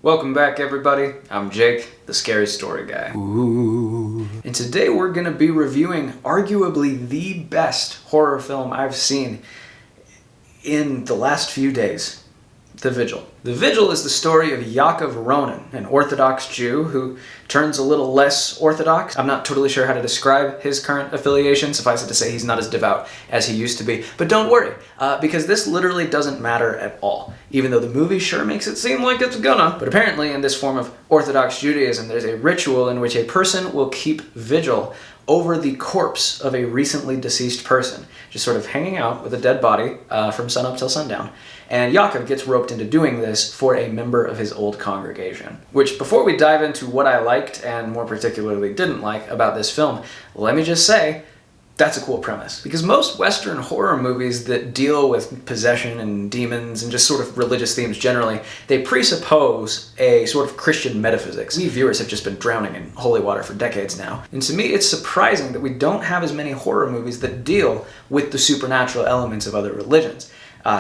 Welcome back, everybody. I'm Jake, the Scary Story Guy. Ooh. And today we're going to be reviewing arguably the best horror film I've seen in the last few days, The Vigil. The Vigil is the story of Yaakov Ronin, an Orthodox Jew who turns a little less Orthodox. I'm not totally sure how to describe his current affiliation. Suffice it to say he's not as devout as he used to be. But don't worry, because this literally doesn't matter at all, even though the movie sure makes it seem like it's gonna. But apparently in this form of Orthodox Judaism, there's a ritual in which a person will keep vigil over the corpse of a recently deceased person, just sort of hanging out with a dead body from sunup till sundown. And Yaakov gets roped into doing this for a member of his old congregation. Which, before we dive into what I liked and more particularly didn't like about this film, let me just say, that's a cool premise. Because most Western horror movies that deal with possession and demons and just sort of religious themes generally, they presuppose a sort of Christian metaphysics. We viewers have just been drowning in holy water for decades now. And to me, it's surprising that we don't have as many horror movies that deal with the supernatural elements of other religions.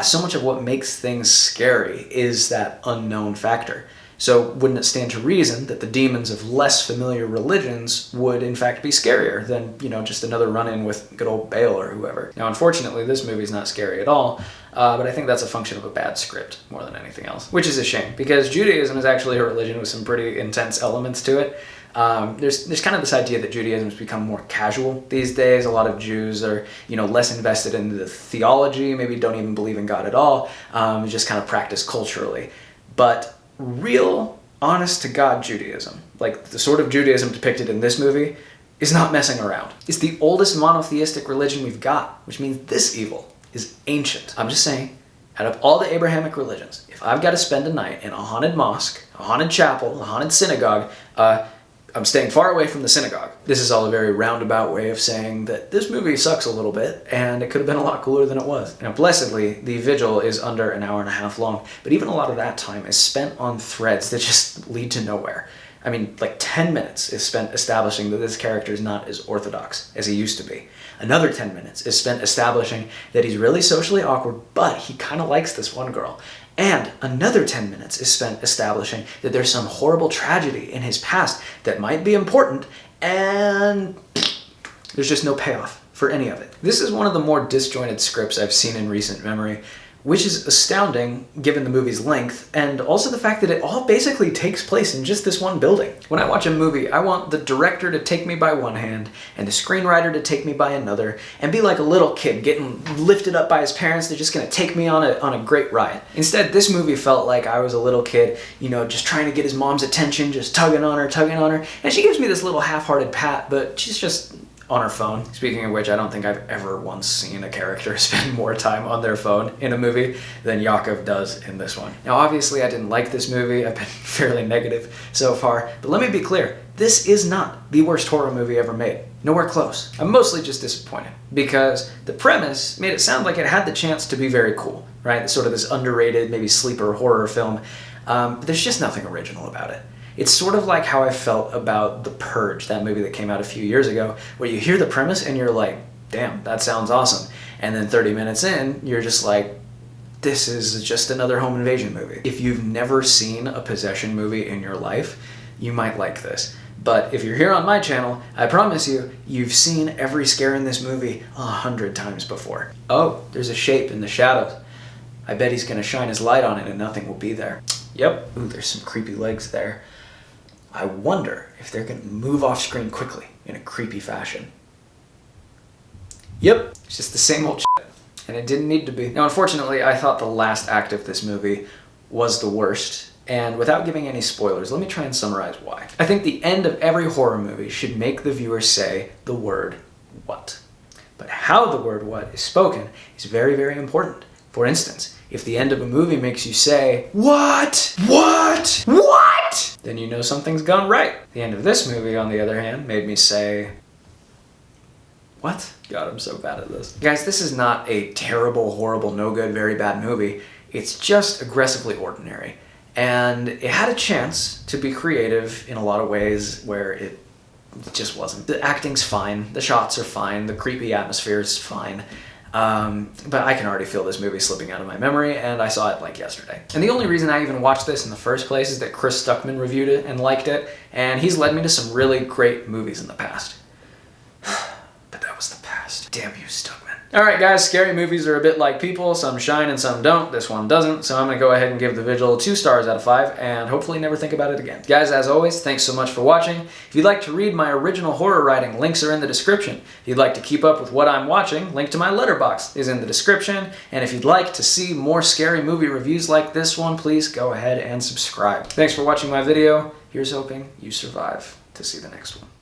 So much of what makes things scary is that unknown factor. So wouldn't it stand to reason that the demons of less familiar religions would in fact be scarier than, just another run-in with good old Baal or whoever? Now, unfortunately, this movie's not scary at all, but I think that's a function of a bad script more than anything else. Which is a shame, because Judaism is actually a religion with some pretty intense elements to it. There's kind of this idea that Judaism has become more casual these days. A lot of Jews are, less invested in the theology, maybe don't even believe in God at all, just kind of practice culturally. But real, honest-to-God Judaism, like the sort of Judaism depicted in this movie, is not messing around. It's the oldest monotheistic religion we've got, which means this evil is ancient. I'm just saying, out of all the Abrahamic religions, if I've got to spend a night in a haunted mosque, a haunted chapel, a haunted synagogue, I'm staying far away from the synagogue. This is all a very roundabout way of saying that this movie sucks a little bit, and it could have been a lot cooler than it was. Now, blessedly, The Vigil is under an hour and a half long, but even a lot of that time is spent on threads that just lead to nowhere. I mean, like 10 minutes is spent establishing that this character is not as orthodox as he used to be. Another 10 minutes is spent establishing that he's really socially awkward, but he kind of likes this one girl. And another 10 minutes is spent establishing that there's some horrible tragedy in his past that might be important, and there's just no payoff for any of it. This is one of the more disjointed scripts I've seen in recent memory, which is astounding given the movie's length, and also the fact that it all basically takes place in just this one building. When I watch a movie, I want the director to take me by one hand, and the screenwriter to take me by another, and be like a little kid getting lifted up by his parents. They're just gonna take me on a great ride. Instead, this movie felt like I was a little kid, just trying to get his mom's attention, just tugging on her, and she gives me this little half-hearted pat, but she's just on her phone. Speaking of which, I don't think I've ever once seen a character spend more time on their phone in a movie than Yaakov does in this one. Now, obviously, I didn't like this movie. I've been fairly negative so far, but let me be clear. This is not the worst horror movie ever made. Nowhere close. I'm mostly just disappointed because the premise made it sound like it had the chance to be very cool, right? Sort of this underrated, maybe sleeper horror film. But there's just nothing original about it. It's sort of like how I felt about The Purge, that movie that came out a few years ago, where you hear the premise and you're like, damn, that sounds awesome. And then 30 minutes in, you're just like, this is just another home invasion movie. If you've never seen a possession movie in your life, you might like this. But if you're here on my channel, I promise you, you've seen every scare in this movie 100 times before. Oh, there's a shape in the shadows. I bet he's gonna shine his light on it and nothing will be there. Yep. Ooh, there's some creepy legs there. I wonder if they're going to move off screen quickly in a creepy fashion. Yep, it's just the same old shit, and it didn't need to be. Now, unfortunately, I thought the last act of this movie was the worst, and without giving any spoilers, let me try and summarize why. I think the end of every horror movie should make the viewer say the word what. But how the word what is spoken is very, very important. For instance, if the end of a movie makes you say, what? What? What? Then you know something's gone right. The end of this movie, on the other hand, made me say, what? God, I'm so bad at this. Guys, this is not a terrible, horrible, no good, very bad movie. It's just aggressively ordinary. And it had a chance to be creative in a lot of ways where it just wasn't. The acting's fine, the shots are fine, the creepy atmosphere is fine. But I can already feel this movie slipping out of my memory, and I saw it like yesterday. And the only reason I even watched this in the first place is that Chris Stuckman reviewed it and liked it, and he's led me to some really great movies in the past. But that was the past. Damn you, Stuckman. Alright guys, scary movies are a bit like people. Some shine and some don't. This one doesn't, so I'm going to go ahead and give The Vigil 2 stars out of 5, and hopefully never think about it again. Guys, as always, thanks so much for watching. If you'd like to read my original horror writing, links are in the description. If you'd like to keep up with what I'm watching, link to my letterbox is in the description. And if you'd like to see more scary movie reviews like this one, please go ahead and subscribe. Thanks for watching my video. Here's hoping you survive to see the next one.